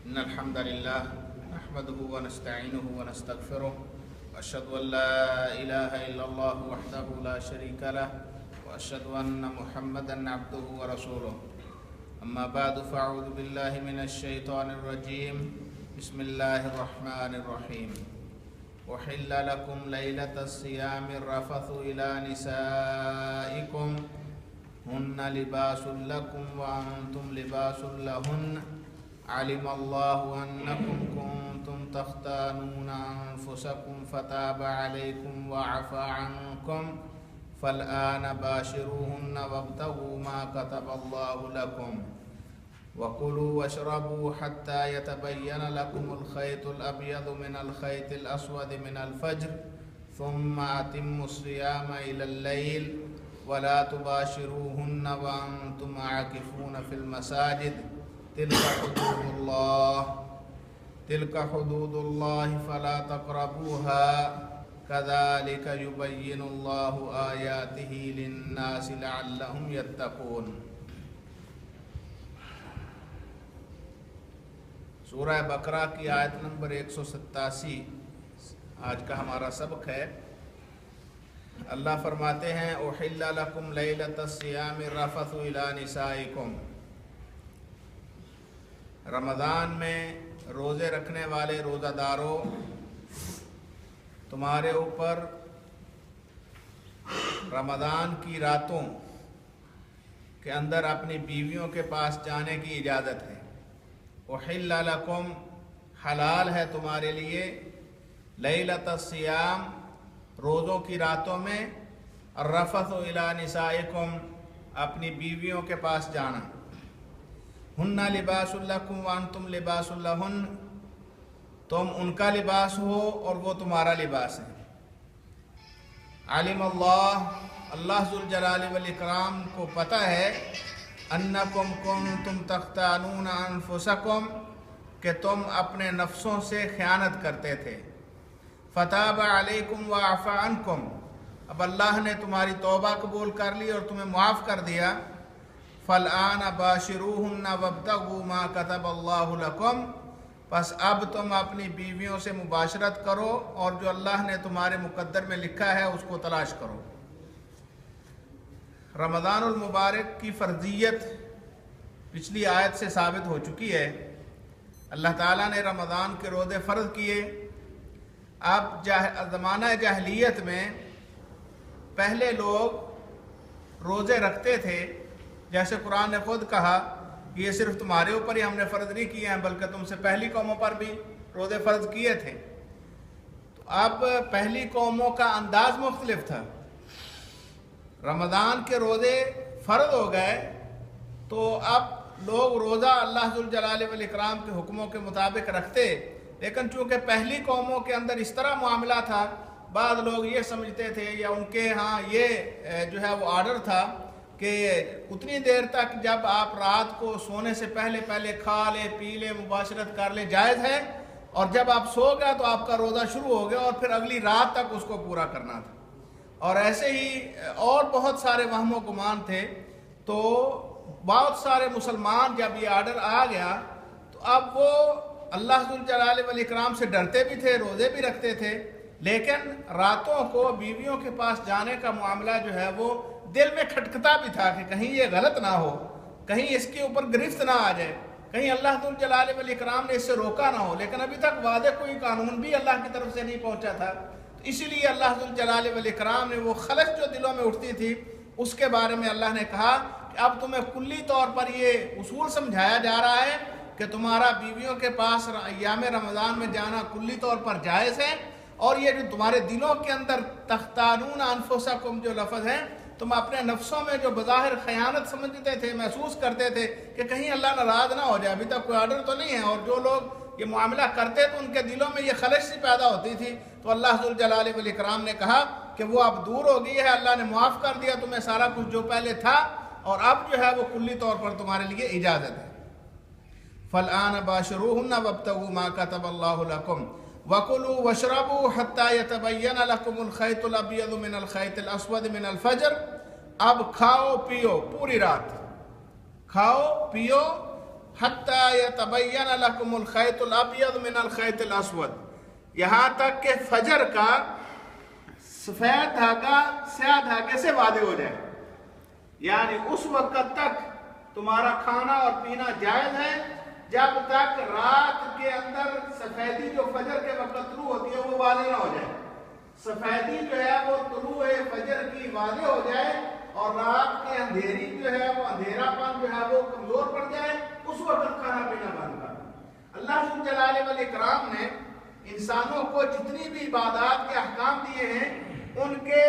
إن الحمد لله نحمده ونستعينه ونستغفره وأشهد أن لا إله إلا الله وحده لا شريك له وأشهد أن محمدا عبده ورسوله أما بعد فأعوذ بالله من الشيطان الرجيم بسم الله الرحمن الرحيم أحل لكم ليلة الصيام الرفث إلى نسائكم هن لباس لكم وأنتم لباس لهن علم الله أنكم كنتم تختانون أنفسكم فتاب عليكم وعفى عنكم فالآن باشروهن وابتغوا ما كتب الله لكم وكلوا واشربوا حتى يتبين لكم الخيط الأبيض من الخيط الأسود من الفجر ثم أتموا الصيام إلى الليل ولا تباشروهن وأنتم عاكفون في المساجد تلك حدود الله فلا تقربوها كذلك يبين الله آياته للناس لعلهم يتقون۔ سورہ بقرہ کی آیت نمبر 187 آج کا ہمارا سبق ہے۔ اللہ فرماتے ہیں احل لکم لیلۃ الصیام الرفث الی نسائکم، رمضان میں روزے رکھنے والے روزہ داروں، تمہارے اوپر رمضان کی راتوں کے اندر اپنی بیویوں کے پاس جانے کی اجازت ہے۔ احل لکم، حلال ہے تمہارے لیے، لیلۃ الصیام، روزوں کی راتوں میں، الرفث الی نسائکم، اپنی بیویوں کے پاس جانا۔ ہن لباس لکم وانتم لباس لہن، تم ان کا لباس ہو اور وہ تمہارا لباس ہے۔ علم اللہ، اللہ ذوالجلال والاکرام کو پتہ ہے، انکم کنتم تختانون انفسکم، کہ تم اپنے نفسوں سے خیانت کرتے تھے۔ فتاب علیکم وعفا عنکم، اب اللہ نے تمہاری توبہ قبول کر لی اور تمہیں معاف کر دیا۔ فالآن باشروہن وابتغوا ما کتب اللہ لکم، پس اب تم اپنی بیویوں سے مباشرت کرو اور جو اللہ نے تمہارے مقدر میں لکھا ہے اس کو تلاش کرو۔ رمضان المبارک کی فرضیت پچھلی آیت سے ثابت ہو چکی ہے۔ اللہ تعالیٰ نے رمضان کے روزے فرض کیے۔ اب زمانہ جاہلیت میں پہلے لوگ روزے رکھتے تھے، جیسے قرآن نے خود کہا کہ یہ صرف تمہارے اوپر ہی ہم نے فرض نہیں کیے ہیں بلکہ تم سے پہلی قوموں پر بھی روزے فرض کیے تھے۔ تو اب پہلی قوموں کا انداز مختلف تھا۔ رمضان کے روزے فرض ہو گئے تو اب لوگ روزہ اللہ ذوالجلال والاکرام کے حکموں کے مطابق رکھتے، لیکن چونکہ پہلی قوموں کے اندر اس طرح معاملہ تھا، بعض لوگ یہ سمجھتے تھے یا ان کے ہاں یہ جو ہے وہ آرڈر تھا کہ اتنی دیر تک جب آپ رات کو سونے سے پہلے کھا لیں، پی لیں، مباشرت کر لیں جائز ہے، اور جب آپ سو گئے تو آپ کا روزہ شروع ہو گیا اور پھر اگلی رات تک اس کو پورا کرنا تھا۔ اور ایسے ہی اور بہت سارے وہم و گمان تھے۔ تو بہت سارے مسلمان جب یہ آرڈر آ گیا تو اب وہ اللہ ذوالجلال والاکرام سے ڈرتے بھی تھے، روزے بھی رکھتے تھے، لیکن راتوں کو بیویوں کے پاس جانے کا معاملہ جو ہے وہ دل میں کھٹکتا بھی تھا کہ کہیں یہ غلط نہ ہو، کہیں اس کے اوپر گرفت نہ آ جائے، کہیں اللہ ذوالجلال والاکرام نے اس سے روکا نہ ہو، لیکن ابھی تک واضح کوئی قانون بھی اللہ کی طرف سے نہیں پہنچا تھا۔ تو اسی لیے اللہ ذوالجلال والاکرام نے وہ خلش جو دلوں میں اٹھتی تھی اس کے بارے میں اللہ نے کہا کہ اب تمہیں کلی طور پر یہ اصول سمجھایا جا رہا ہے کہ تمہارا بیویوں کے پاس ایام رمضان میں جانا کلی طور پر جائز ہے، اور یہ جو تمہارے دلوں کے اندر تختانون انفسکم جو لفظ ہے، تم اپنے نفسوں میں جو بظاہر خیانت سمجھتے تھے، محسوس کرتے تھے کہ کہیں اللہ ناراض نہ ہو جائے، ابھی تک کوئی آرڈر تو نہیں ہے، اور جو لوگ یہ معاملہ کرتے تو ان کے دلوں میں یہ خلش سی پیدا ہوتی تھی، تو اللہ ذوالجلال والاکرام نے کہا کہ وہ اب دور ہو گئی ہے، اللہ نے معاف کر دیا تمہیں سارا کچھ جو پہلے تھا، اور اب جو ہے وہ کلی طور پر تمہارے لیے اجازت ہے۔ فالآن باشروہن وابتغوا ما کتب اللہ لکم وَكُلُوا وَاشْرَبُوا حَتَّى يَتَبَيَّنَ لَكُمُ الْخَيْطُ الْأَبْيَضُ مِنَ الْخَيْطِ الْأَسْوَدِ مِنَ الْفَجْرِ، اب کھاؤ پیو پوری رات، کھاؤ پیو حتی یتبین لکم الخیط الابیض من الخیط الاسود، یہاں تک کہ فجر کا سفید دھاگا سیاہ دھاگے سے واضح ہو جائے، یعنی اس وقت تک تمہارا کھانا اور پینا جائز ہے جب تک رات کے اندر سفیدی جو فجر کے وقت طلوع ہوتی ہے وہ واضح نہ ہو جائے۔ سفیدی جو ہے وہ طلوع فجر کی واضح ہو جائے اور رات کے اندھیری جو ہے وہ اندھیرا پن جو ہے وہ کمزور پڑ جائے، اس وقت کھانا پینا بند کر۔ اللہ ذو الجلال والاکرام نے انسانوں کو جتنی بھی عبادات کے احکام دیے ہیں ان کے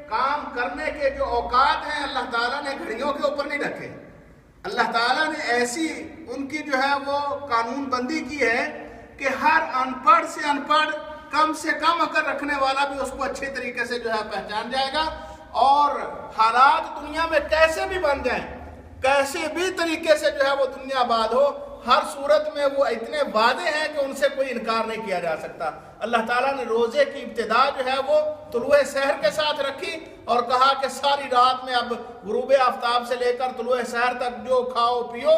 کام کرنے کے جو اوقات ہیں اللہ تعالیٰ نے گھڑیوں کے اوپر نہیں رکھے۔ اللہ تعالیٰ نے ایسی ان کی جو ہے وہ قانون بندی کی ہے کہ ہر ان پڑھ سے ان پڑھ، کم سے کم عقل رکھنے والا بھی اس کو اچھے طریقے سے جو ہے پہچان جائے گا، اور حالات دنیا میں کیسے بھی بن جائیں، کیسے بھی طریقے سے جو ہے وہ دنیا آباد ہو، ہر صورت میں وہ اتنے واضح ہیں کہ ان سے کوئی انکار نہیں کیا جا سکتا۔ اللہ تعالیٰ نے روزے کی ابتدا جو ہے وہ طلوع سحر کے ساتھ رکھی اور کہا کہ ساری رات میں اب غروب آفتاب سے لے کر طلوع سحر تک جو کھاؤ پیو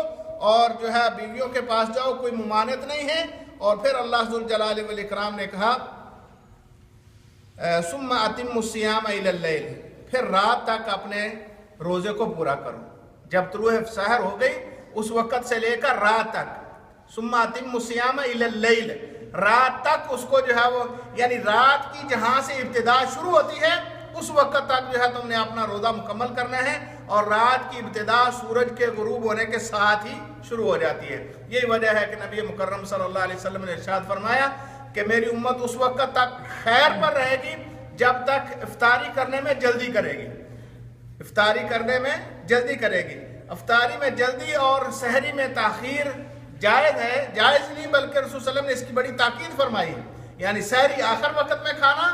اور جو ہے بیویوں کے پاس جاؤ، کوئی ممانعت نہیں ہے۔ اور پھر اللہ ذو الجلال والاکرام نے کہا ثم اتم الصیام الی اللیل، پھر رات تک اپنے روزے کو پورا کرو۔ جب طلوع سحر ہو گئی اس وقت سے لے کر رات تک، ثم اتم الصیام الی اللیل، رات تک اس کو جو ہے وہ، یعنی رات کی جہاں سے ابتدا شروع ہوتی ہے اس وقت تک جو ہے تم نے اپنا روزہ مکمل کرنا ہے، اور رات کی ابتدا سورج کے غروب ہونے کے ساتھ ہی شروع ہو جاتی ہے۔ یہی وجہ ہے کہ نبی مکرم صلی اللہ علیہ وسلم نے ارشاد فرمایا کہ میری امت اس وقت تک خیر پر رہے گی جب تک افطاری کرنے میں جلدی کرے گی، افطاری کرنے میں جلدی کرے گی۔ افطاری میں جلدی اور سحری میں تاخیر جائز ہے، جائز نہیں بلکہ رسول صلی اللہ علیہ وسلم نے اس کی بڑی تاکید فرمائی ہے، یعنی سحری آخر وقت میں کھانا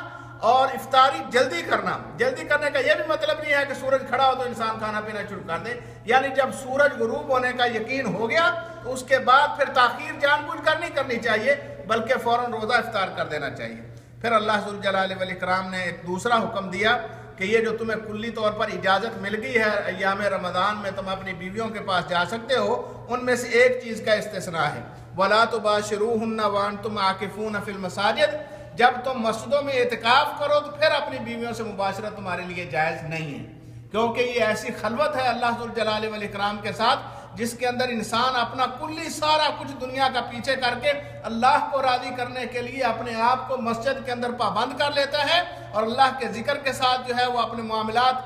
اور افطاری جلدی کرنا۔ جلدی کرنے کا یہ بھی مطلب نہیں ہے کہ سورج کھڑا ہو تو انسان کھانا پینا شروع کر دے، یعنی جب سورج غروب ہونے کا یقین ہو گیا تو اس کے بعد پھر تاخیر جان بوجھ کر نہیں کرنی چاہیے بلکہ فوراً روزہ افطار کر دینا چاہیے۔ پھر اللہ ذو الجلال والاکرام نے ایک دوسرا حکم دیا کہ یہ جو تمہیں کلی طور پر اجازت مل گئی ہے ایام رمضان میں تم اپنی بیویوں کے پاس جا سکتے ہو، ان میں سے ایک چیز کا استثناء ہے، وَلَا تُبَاشِرُوهُنَّ وَأَنْتُمْ عَاكِفُونَ فِي الْمَسَاجِدِ، جب تم مسجدوں میں اعتکاف کرو تو پھر اپنی بیویوں سے مباشرت تمہارے لیے جائز نہیں ہے، کیونکہ یہ ایسی خلوت ہے اللہ ذو الجلال والاکرام کے ساتھ جس کے اندر انسان اپنا کلی سارا کچھ دنیا کا پیچھے کر کے اللہ کو راضی کرنے کے لیے اپنے آپ کو مسجد کے اندر پابند کر لیتا ہے اور اللہ کے ذکر کے ساتھ جو ہے وہ اپنے معاملات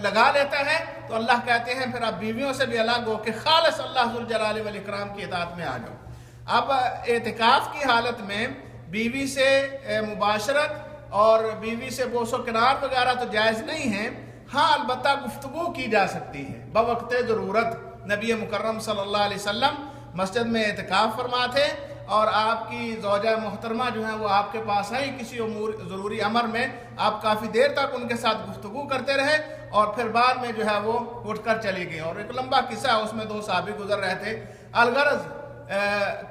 لگا لیتا ہے۔ تو اللہ کہتے ہیں پھر آپ بیویوں سے بھی الگ ہو کے خالص اللہ ذو الجلال والاکرام کی اطاعت میں آ جاؤ۔ اب اعتکاف کی حالت میں بیوی سے مباشرت اور بیوی سے بوس و کنار وغیرہ تو جائز نہیں ہے، ہاں البتہ گفتگو کی جا سکتی ہے بوقت ضرورت۔ نبی مکرم صلی اللہ علیہ وسلم مسجد میں اعتکاف فرما تھے اور آپ کی زوجہ محترمہ جو ہیں وہ آپ کے پاس آئیں کسی ضروری امر میں، آپ کافی دیر تک ان کے ساتھ گفتگو کرتے رہے اور پھر بعد میں جو ہے وہ اٹھ کر چلی گئی، اور ایک لمبا قصہ ہے، اس میں 2 صحابی گزر رہے تھے۔ الغرض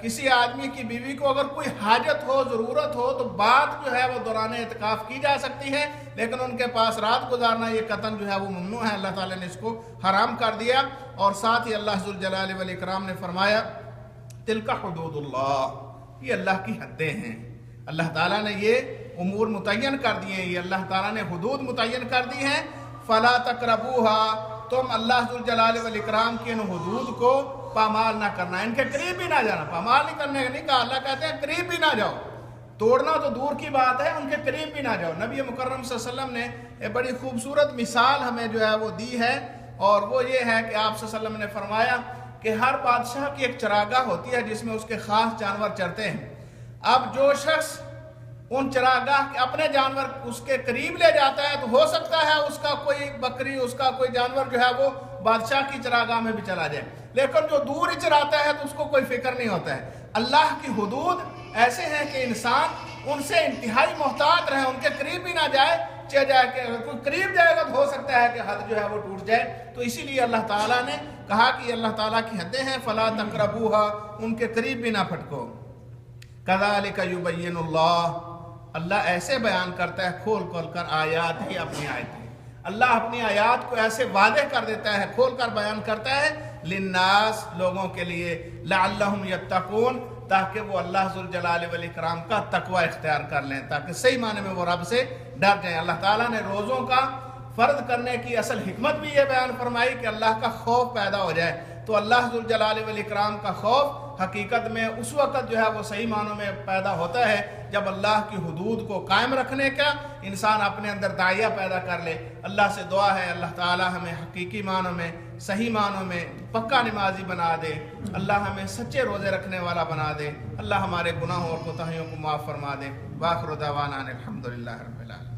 کسی آدمی کی بیوی کو اگر کوئی حاجت ہو، ضرورت ہو تو بات جو ہے وہ دوران اعتکاف کی جا سکتی ہے، لیکن ان کے پاس رات گزارنا یہ قطعاً جو ہے وہ ممنوع ہے، اللہ تعالیٰ نے اس کو حرام کر دیا۔ اور ساتھ ہی اللہ ذو الجلال والاکرام نے فرمایا تلک حدود اللہ، یہ اللہ کی حدیں ہیں، اللہ تعالیٰ نے یہ امور متعین کر دیے ہیں، یہ اللہ تعالیٰ نے حدود متعین کر دی ہیں۔ فلا تقربوها، تم اللہ ذو الجلال والاکرام کی ان حدود کو پامال نہ کرنا، ان کے قریب بھی نہ جانا۔ پامال نہیں کرنے کا نہیں کہا، اللہ کہتے ہیں قریب بھی نہ جاؤ، توڑنا تو دور کی بات ہے، ان کے قریب بھی نہ جاؤ۔ نبی مکرم صلی اللہ علیہ وسلم نے ایک بڑی خوبصورت مثال ہمیں جو ہے وہ دی ہے، اور وہ یہ ہے کہ آپ صلی اللہ علیہ وسلم نے فرمایا کہ ہر بادشاہ کی ایک چراگاہ ہوتی ہے جس میں اس کے خاص جانور چرتے ہیں۔ اب جو شخص ان چراگاہ کے اپنے جانور اس کے قریب لے جاتا ہے تو ہو سکتا ہے اس کا کوئی بکری، اس کا کوئی جانور جو ہے وہ بادشاہ کی چراگاہ میں بھی چلا جائے، لیکن جو دور ہی چراتا ہے تو اس کو کوئی فکر نہیں ہوتا ہے۔ اللہ کی حدود ایسے ہیں کہ انسان ان سے انتہائی محتاط رہے، ان کے قریب بھی نہ جائے، چاہے جائے کہ اگر کوئی قریب جائے گا تو ہو سکتا ہے کہ حد جو ہے وہ ٹوٹ جائے۔ تو اسی لیے اللہ تعالیٰ نے کہا کہ اللہ تعالیٰ کی حدیں ہیں، فلا تقربوها، ان کے قریب بھی نہ پھٹکو۔ کذالک یبین اللہ ایسے بیان کرتا ہے کھول کھول کر آیات ہی اپنی آیتیں، اللہ اپنی آیات کو ایسے واضح کر دیتا ہے، کھول کر بیان کرتا ہے للناس لوگوں کے لیے، لعلہم یتقون تاکہ وہ اللہ ذوالجلال والاکرام کا تقوی اختیار کر لیں، تاکہ صحیح معنی میں وہ رب سے ڈر جائیں۔ اللہ تعالیٰ نے روزوں کا فرض کرنے کی اصل حکمت بھی یہ بیان فرمائی کہ اللہ کا خوف پیدا ہو جائے۔ تو اللہ ذوالجلال والاکرام کا خوف حقیقت میں اس وقت جو ہے وہ صحیح معنوں میں پیدا ہوتا ہے جب اللہ کی حدود کو قائم رکھنے کا انسان اپنے اندر داعیہ پیدا کر لے۔ اللہ سے دعا ہے اللہ تعالی ہمیں حقیقی معنوں میں، صحیح معنوں میں پکا نمازی بنا دے، اللہ ہمیں سچے روزے رکھنے والا بنا دے، اللہ ہمارے گناہوں اور کوتاہیوں کو معاف فرما دے۔ وآخر دعوانا ان الحمدللہ رب العالمین۔